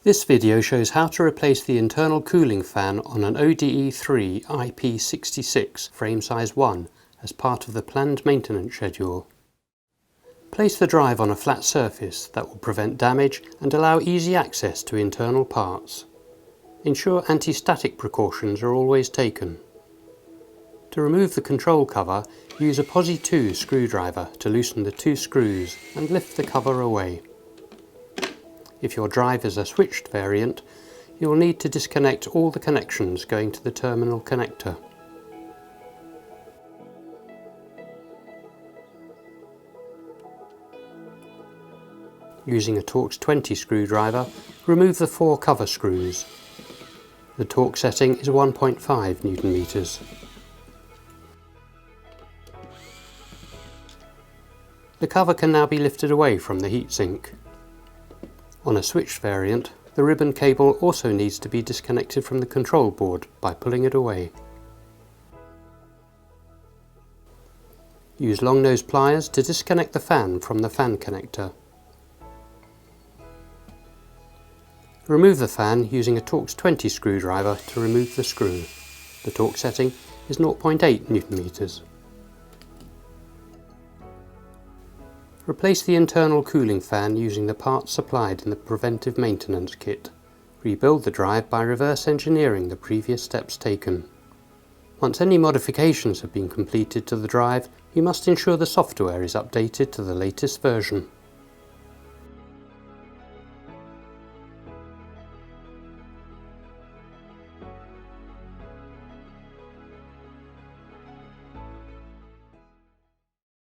This video shows how to replace the internal cooling fan on an ODE 3 IP66 frame size 1 as part of the planned maintenance schedule. Place the drive on a flat surface that will prevent damage and allow easy access to internal parts. Ensure anti-static precautions are always taken. To remove the control cover, use a Posi 2 screwdriver to loosen the two screws and lift the cover away. If your drive is a switched variant, you will need to disconnect all the connections going to the terminal connector. Using a Torx 20 screwdriver, remove the 4 cover screws. The torque setting is 1.5 Nm. The cover can now be lifted away from the heatsink. On a switched variant, the ribbon cable also needs to be disconnected from the control board by pulling it away. Use long nose pliers to disconnect the fan from the fan connector. Remove the fan using a Torx 20 screwdriver to remove the screw. The torque setting is 0.8 Nm. Replace the internal cooling fan using the parts supplied in the Preventive maintenance kit. Rebuild the drive by reverse engineering the previous steps taken. Once any modifications have been completed to the drive, you must ensure the software is updated to the latest version.